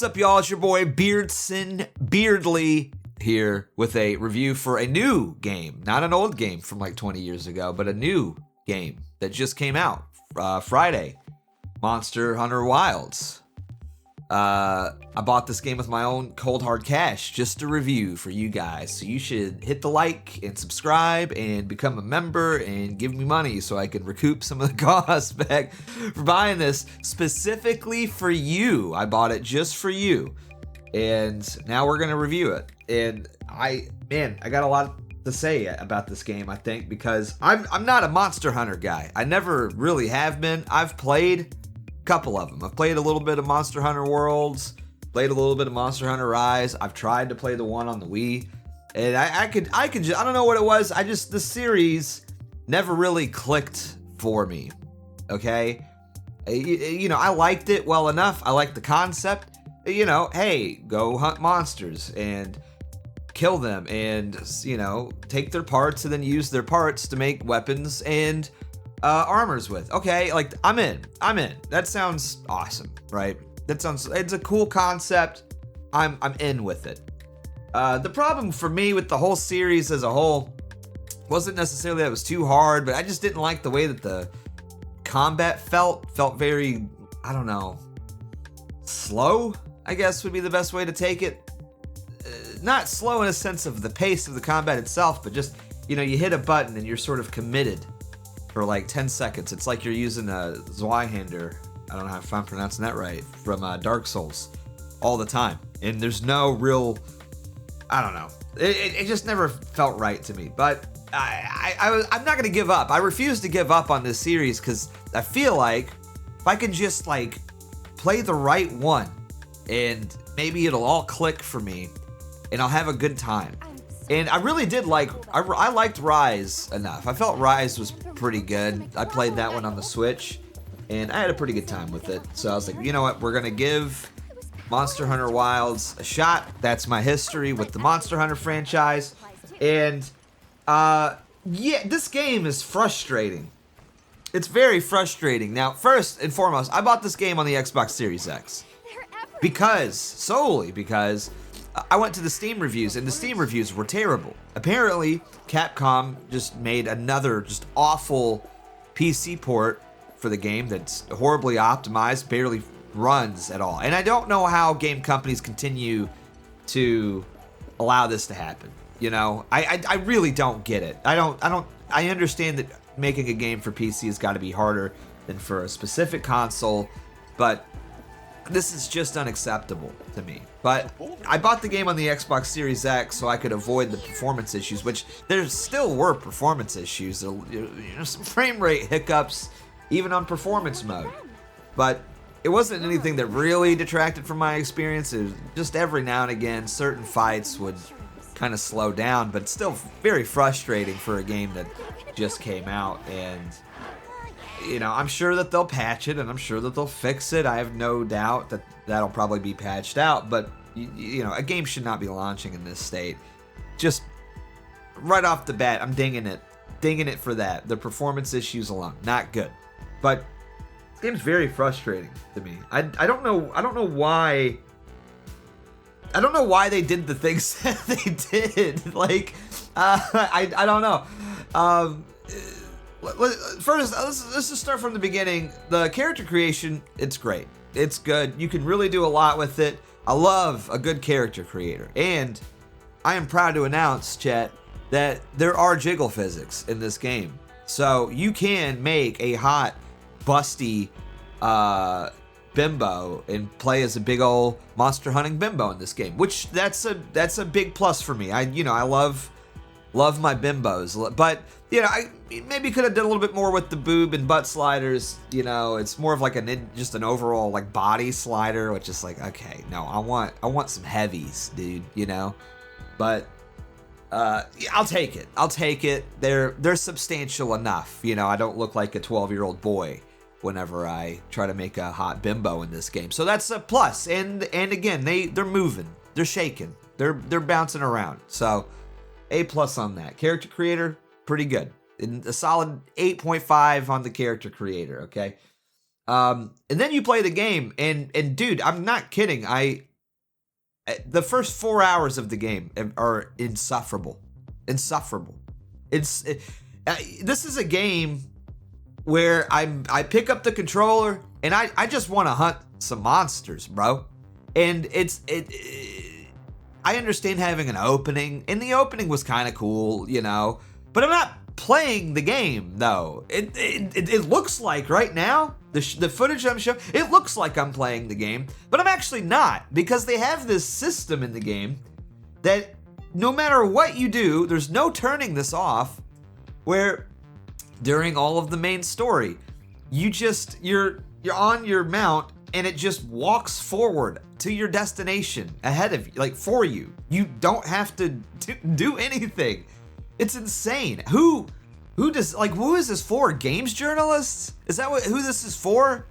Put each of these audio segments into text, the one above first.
What's up, y'all? It's your boy Beardson Beardly here with a review for a new game. Not an old game from like 20 years ago, but a new game that just came out Friday. Monster Hunter Wilds. I bought this game with my own cold hard cash just to review for you guys. So you should hit the like and subscribe and become a member and give me money so I can recoup some of the costs back for buying this specifically for you. I bought it just for you. And now we're going to review it. And I got a lot to say about this game, I think, because I'm not a Monster Hunter guy. I never really have been. I've played couple of them. I've played a little bit of Monster Hunter Worlds, played a little bit of Monster Hunter Rise. I've tried to play the one on the Wii, and I don't know what it was. The series never really clicked for me. Okay, I liked it well enough. I liked the concept. Hey, go hunt monsters and kill them, and take their parts and then use their parts to make weapons and armors with. Okay, like I'm in. That sounds awesome, right? It's a cool concept. I'm in with it. The problem for me with the whole series as a whole wasn't necessarily that it was too hard, but I just didn't like the way that the combat felt very, I don't know, slow, I guess would be the best way to take it. Not slow in a sense of the pace of the combat itself, but just, you hit a button and you're sort of committed for like 10 seconds. It's like you're using a Zweihander, I don't know if I'm pronouncing that right, from Dark Souls all the time. And there's no real, I don't know. It just never felt right to me. But I'm not going to give up. I refuse to give up on this series because I feel like if I can just like play the right one and maybe it'll all click for me and I'll have a good time. And I really did I liked Rise enough. I felt Rise was pretty good. I played that one on the Switch, and I had a pretty good time with it. So I was like, you know what? We're going to give Monster Hunter Wilds a shot. That's my history with the Monster Hunter franchise. And, this game is frustrating. It's very frustrating. Now, first and foremost, I bought this game on the Xbox Series X. Solely because I went to the Steam reviews, and the Steam reviews were terrible. Apparently, Capcom just made another just awful PC port for the game that's horribly optimized, barely runs at all. And I don't know how game companies continue to allow this to happen. I really don't get it. I understand that making a game for PC has got to be harder than for a specific console, but this is just unacceptable to me. But I bought the game on the Xbox Series X so I could avoid the performance issues, which there still were performance issues. Some frame rate hiccups, even on performance mode. But it wasn't anything that really detracted from my experience. It was just every now and again, certain fights would kind of slow down, but it's still very frustrating for a game that just came out. And I'm sure that they'll patch it, and I'm sure that they'll fix it. I have no doubt that that'll probably be patched out, but, a game should not be launching in this state. Just right off the bat, I'm dinging it for that. The performance issues alone, not good. But this game's very frustrating to me. I don't know why they did the things that they did. Like, I don't know. First, let's just start from the beginning. The character creation, it's great. It's good. You can really do a lot with it. I love a good character creator. And I am proud to announce, chat, that there are jiggle physics in this game. So you can make a hot, busty bimbo and play as a big old monster hunting bimbo in this game, which that's a big plus for me. I love my bimbos, but I maybe could have done a little bit more with the boob and butt sliders. It's more of like just an overall like body slider, which is like, okay, no, I want some heavies, dude. But I'll take it. They're substantial enough. I don't look like a 12-year-old boy whenever I try to make a hot bimbo in this game, so that's a plus. And again, they're moving, they're shaking, they're bouncing around. So A+ on that. Character creator, pretty good. And a solid 8.5 on the character creator, okay? And then you play the game, and dude, I'm not kidding. I The first 4 hours of the game are insufferable. This is a game where I pick up the controller and I just want to hunt some monsters, bro. And I understand having an opening, and the opening was kind of cool, you know, but I'm not playing the game though. It looks like right now, the footage I'm showing, it looks like I'm playing the game, but I'm actually not, because they have this system in the game that no matter what you do, there's no turning this off, where during all of the main story, you're on your mount and it just walks forward to your destination ahead of you, like for you. You don't have to do anything. It's insane. Who is this for? Games journalists? Is that who this is for?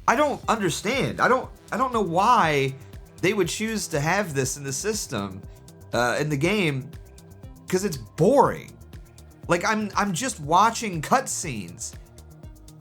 I don't understand. I don't know why they would choose to have this in the system, in the game, because it's boring. Like I'm just watching cutscenes.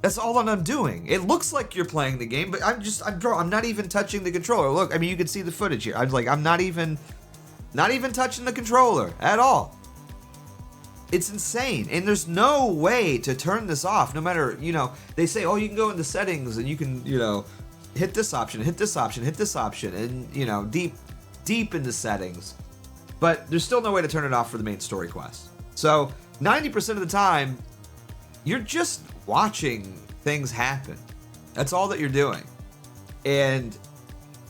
That's all that I'm doing. It looks like you're playing the game, but I'm not even touching the controller. Look, I mean, you can see the footage here. I'm not even touching the controller at all. It's insane, and there's no way to turn this off. No matter, you know, they say, oh, you can go into settings and you can, you know, hit this option, hit this option, hit this option, and, you know, deep into settings. But there's still no way to turn it off for the main story quest. So 90% of the time, you're just watching things happen. That's all that you're doing, and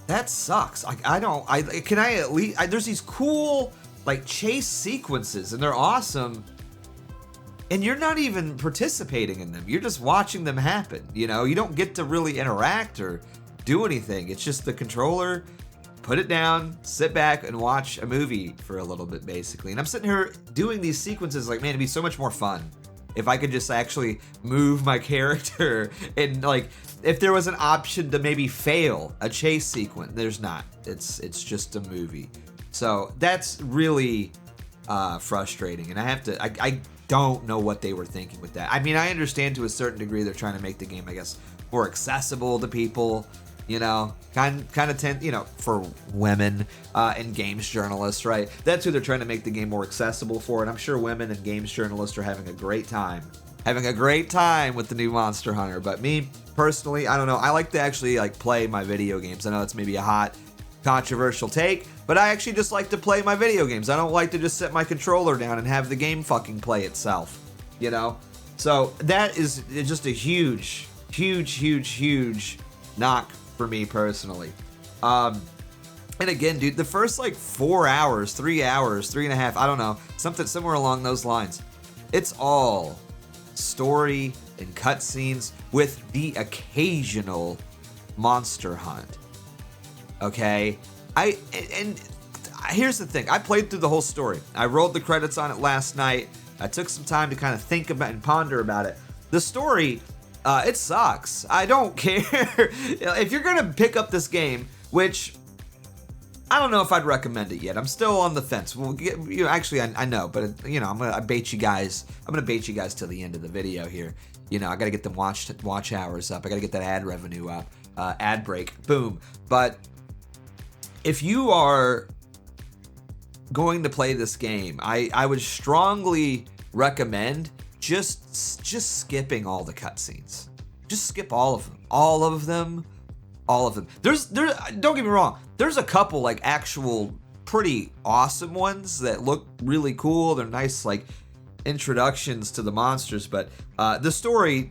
that sucks. There's these cool like chase sequences, and they're awesome, and you're not even participating in them. You're just watching them happen. You know, you don't get to really interact or do anything. It's just the controller, put it down, sit back, and watch a movie for a little bit, basically. And I'm sitting here doing these sequences like, man, it'd be so much more fun if I could just actually move my character, and like if there was an option to maybe fail a chase sequence. There's not. It's just a movie. So that's really frustrating, and I don't know what they were thinking with that. I mean, I understand to a certain degree they're trying to make the game, I guess, more accessible to people, you know, kind of tend, you know, for women and games journalists, right? That's who they're trying to make the game more accessible for, and I'm sure women and games journalists are having a great time with the new Monster Hunter. But me personally, I don't know. I like to actually like play my video games. I know it's maybe a hot, controversial take, but I actually just like to play my video games. I don't like to just set my controller down and have the game fucking play itself, you know? So that is just a huge knock for me personally. And again, dude, the first like 4 hours, 3 hours, 3.5, I don't know, something somewhere along those lines, it's all story and cutscenes with the occasional monster hunt. Okay, and here's the thing. I played through the whole story. I rolled the credits on it last night. I took some time to kind of think about and ponder about it. The story, it sucks. I don't care. If you're gonna pick up this game, which I don't know if I'd recommend it yet. I'm still on the fence. We'll get, you know, actually, I know, but you know, I'm gonna bait you guys till the end of the video here. You know, I gotta get the watch hours up. I gotta get that ad revenue up. Ad break, boom. But if you are going to play this game, I would strongly recommend just skipping all the cutscenes. Just skip all of them. There's don't get me wrong, there's a couple like actual pretty awesome ones that look really cool. They're nice like introductions to the monsters, but the story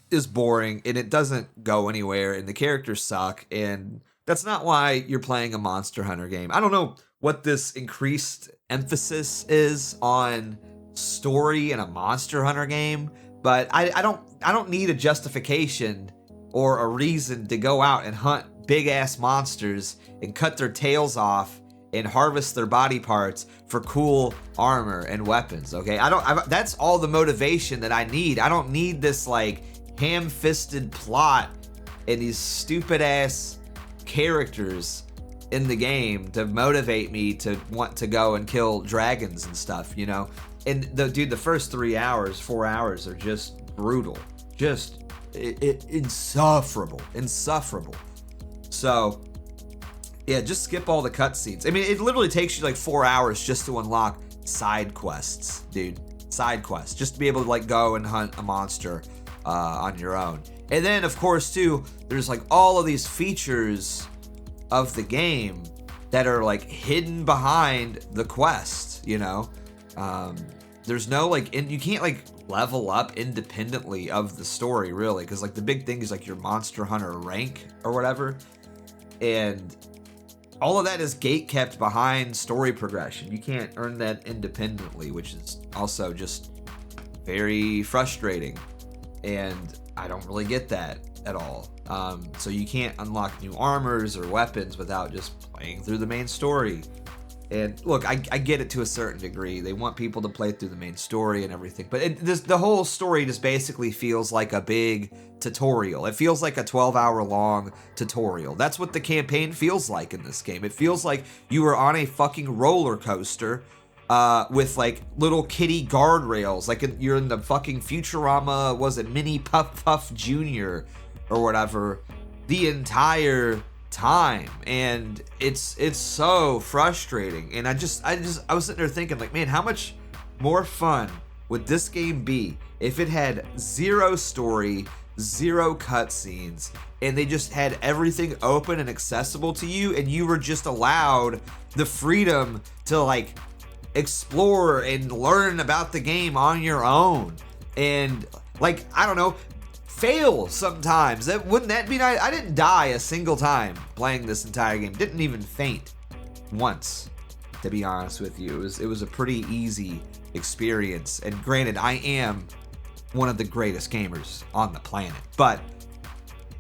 is boring and it doesn't go anywhere, and the characters suck, and that's not why you're playing a Monster Hunter game. I don't know what this increased emphasis is on story in a Monster Hunter game, but I don't need a justification or a reason to go out and hunt big ass monsters and cut their tails off and harvest their body parts for cool armor and weapons. Okay, that's all the motivation that I need. I don't need this like ham-fisted plot and these stupid ass characters in the game to motivate me to want to go and kill dragons and stuff, you know? And the first 4 hours are just brutal. Just insufferable. So Yeah, just skip all the cutscenes. I mean, it literally takes you like 4 hours just to unlock side quests, dude. Side quests, just to be able to like go and hunt a monster on your own. And then, of course, too, there's like all of these features of the game that are like hidden behind the quest, you know? There's no like, you can't like level up independently of the story, really, because like the big thing is like your Monster Hunter rank or whatever. And all of that is gate kept behind story progression. You can't earn that independently, which is also just very frustrating. And I don't really get that at all. So you can't unlock new armors or weapons without just playing through the main story. And look, I get it to a certain degree. They want people to play through the main story and everything. But the whole story just basically feels like a big tutorial. It feels like a 12-hour long tutorial. That's what the campaign feels like in this game. It feels like you were on a fucking roller coaster with like little kitty guardrails. Like you're in the fucking Futurama, was it Mini Puff Puff Jr. or whatever, the entire time. And it's so frustrating. And I was sitting there thinking like, man, how much more fun would this game be if it had zero story, zero cutscenes, and they just had everything open and accessible to you, and you were just allowed the freedom to like explore and learn about the game on your own, and like, I don't know, fail sometimes. Wouldn't that be nice? I didn't die a single time playing this entire game. Didn't even faint once, to be honest with you. It was a pretty easy experience. And granted, I am one of the greatest gamers on the planet, but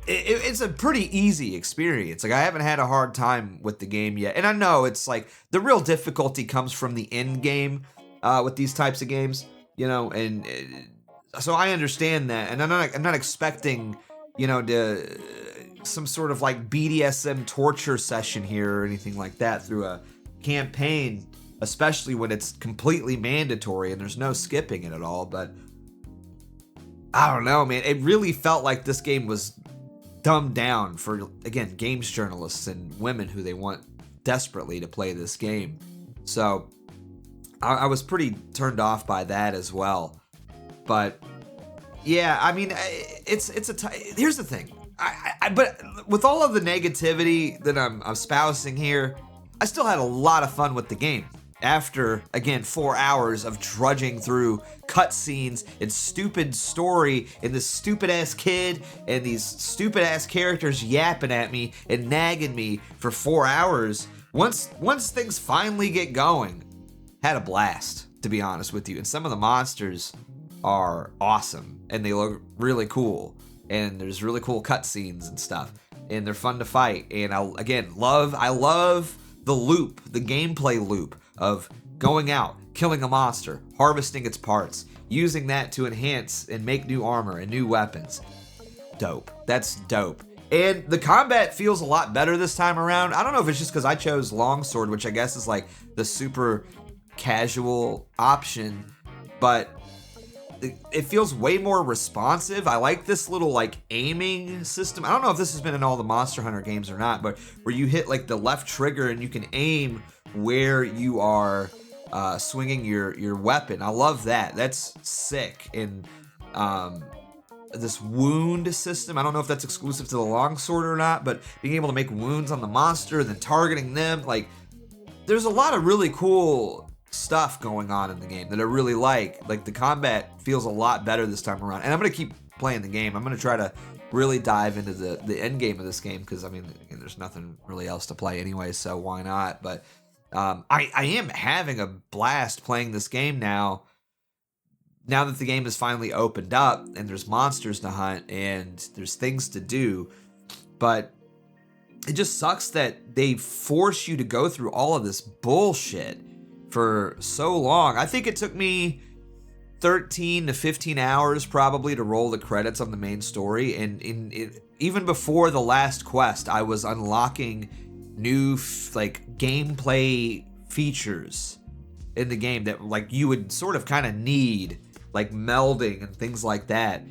it's a pretty easy experience. Like, I haven't had a hard time with the game yet. And I know it's like the real difficulty comes from the end game with these types of games, you know, and so I understand that. And I'm not expecting, you know, some sort of like BDSM torture session here or anything like that through a campaign, especially when it's completely mandatory and there's no skipping it at all. But I don't know, man. It really felt like this game was dumbed down for, again, games journalists and women who they want desperately to play this game. So I was pretty turned off by that as well. But yeah, I mean, here's the thing. But with all of the negativity that I'm espousing here, I still had a lot of fun with the game. After, again, 4 hours of trudging through cutscenes and stupid story and this stupid-ass kid and these stupid-ass characters yapping at me and nagging me for 4 hours, once things finally get going, had a blast, to be honest with you. And some of the monsters are awesome, and they look really cool, and there's really cool cutscenes and stuff, and they're fun to fight. And I love the loop, the gameplay loop of going out, killing a monster, harvesting its parts, using that to enhance and make new armor and new weapons. Dope. That's dope. And the combat feels a lot better this time around. I don't know if it's just because I chose longsword, which I guess is like the super casual option, but it feels way more responsive. I like this little like aiming system. I don't know if this has been in all the Monster Hunter games or not, but where you hit like the left trigger and you can aim where you are swinging your weapon. I love that. That's sick. And this wound system, I don't know if that's exclusive to the longsword or not, but being able to make wounds on the monster and then targeting them, like, there's a lot of really cool stuff going on in the game that I really like. Like, the combat feels a lot better this time around, and I'm gonna keep playing the game. I'm gonna try to really dive into the end game of this game, because I mean, there's nothing really else to play anyway, so why not? But I am having a blast playing this game now that the game is finally opened up and there's monsters to hunt and there's things to do. But it just sucks that they force you to go through all of this bullshit for so long. I think it took me 13 to 15 hours probably to roll the credits on the main story, and even before the last quest, I was unlocking new like gameplay features in the game that like you would sort of kind of need, like melding and things like that.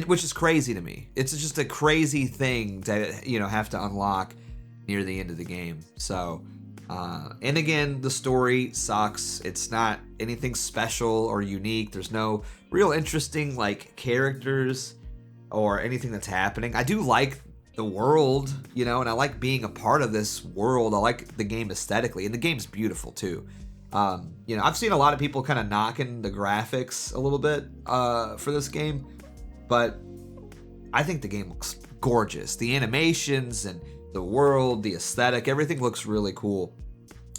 which is crazy to me. It's just a crazy thing to, have to unlock near the end of the game. So, and again, the story sucks. It's not anything special or unique. There's no real interesting like characters or anything that's happening. I do like the world, and I like being a part of this world. I like the game aesthetically, and the game's beautiful too. I've seen a lot of people kind of knocking the graphics a little bit for this game, but I think the game looks gorgeous. The animations and the world, the aesthetic, everything looks really cool.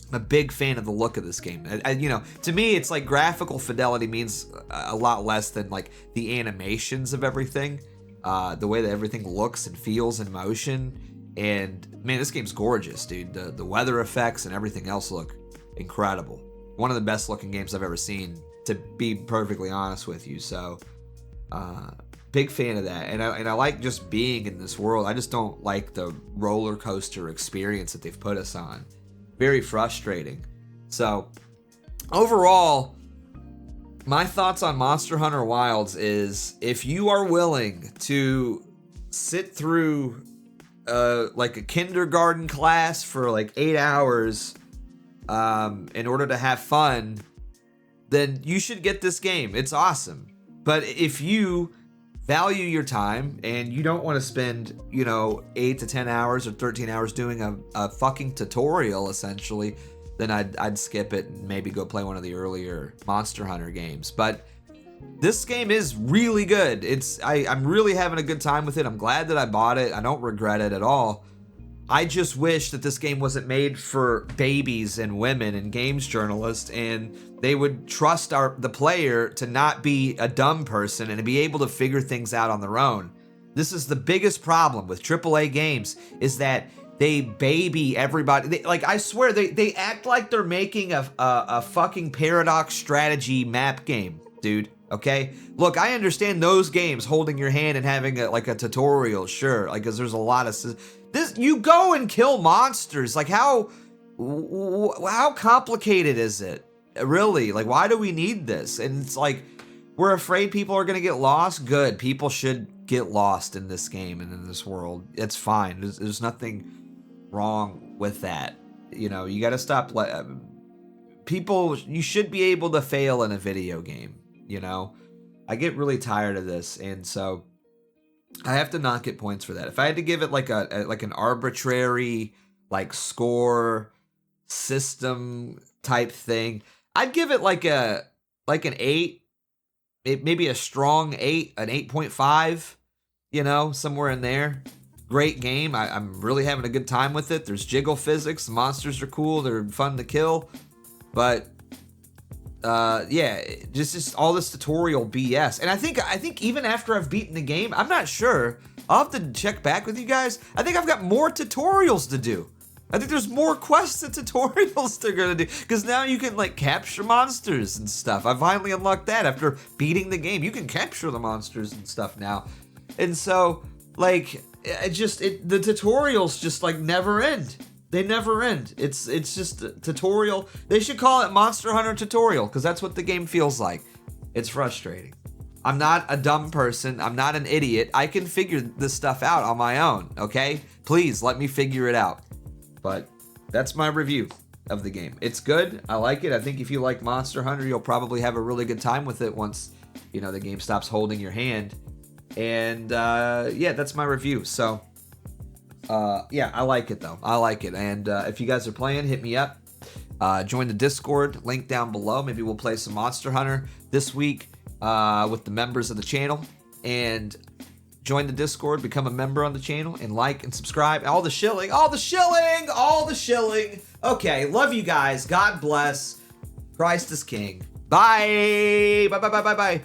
I'm a big fan of the look of this game. To me, it's like graphical fidelity means a lot less than like the animations of everything, the way that everything looks and feels in motion. And man, this game's gorgeous, dude. The weather effects and everything else look incredible. One of the best looking games I've ever seen, to be perfectly honest with you. So, big fan of that, and I like just being in this world. I just don't like the roller coaster experience that they've put us on. Very frustrating. So, overall, my thoughts on Monster Hunter Wilds is if you are willing to sit through like a kindergarten class for like 8 hours in order to have fun, then you should get this game. It's awesome. But if you value your time and you don't want to spend 8 to 10 hours or 13 hours doing a fucking tutorial essentially, then I'd skip it and maybe go play one of the earlier Monster Hunter games. But this game is really good. I'm really having a good time with it. I'm glad that I bought it. I don't regret it at all. I just wish that this game wasn't made for babies and women and games journalists, and they would trust the player to not be a dumb person and to be able to figure things out on their own. This is the biggest problem with AAA games, is that they baby everybody. I swear, they act like they're making a fucking Paradox strategy map game, dude. Okay? Look, I understand those games, holding your hand and having a tutorial, sure, because there's a lot of... you go and kill monsters. Like, how complicated is it? Really? Like, why do we need this? And it's like, we're afraid people are going to get lost. Good. People should get lost in this game and in this world. It's fine. There's nothing wrong with that. You got to stop. People, you should be able to fail in a video game. I get really tired of this. And so I have to not get points for that. If I had to give it like an arbitrary score system type thing, I'd give it like an 8. Maybe a strong 8, an 8.5, somewhere in there. Great game. I'm really having a good time with it. There's jiggle physics. The monsters are cool. They're fun to kill. But just all this tutorial BS. And I think even after I've beaten the game, I'm not sure. I'll have to check back with you guys. I think I've got more tutorials to do. I think there's more quests and tutorials they're gonna do, because now you can capture monsters and stuff. I finally unlocked that after beating the game. You can capture the monsters and stuff now, and so the tutorials just never end. They never end. It's just a tutorial. They should call it Monster Hunter Tutorial, because that's what the game feels like. It's frustrating. I'm not a dumb person. I'm not an idiot. I can figure this stuff out on my own, okay? Please let me figure it out. But that's my review of the game. It's good. I like it. I think if you like Monster Hunter, you'll probably have a really good time with it once, the game stops holding your hand. And that's my review. So, I like it though. I like it. And if you guys are playing, hit me up. Join the Discord, link down below. Maybe we'll play some Monster Hunter this week with the members of the channel. And join the Discord, become a member on the channel, and like and subscribe. All the shilling. Okay, love you guys. God bless. Christ is King. Bye. Bye.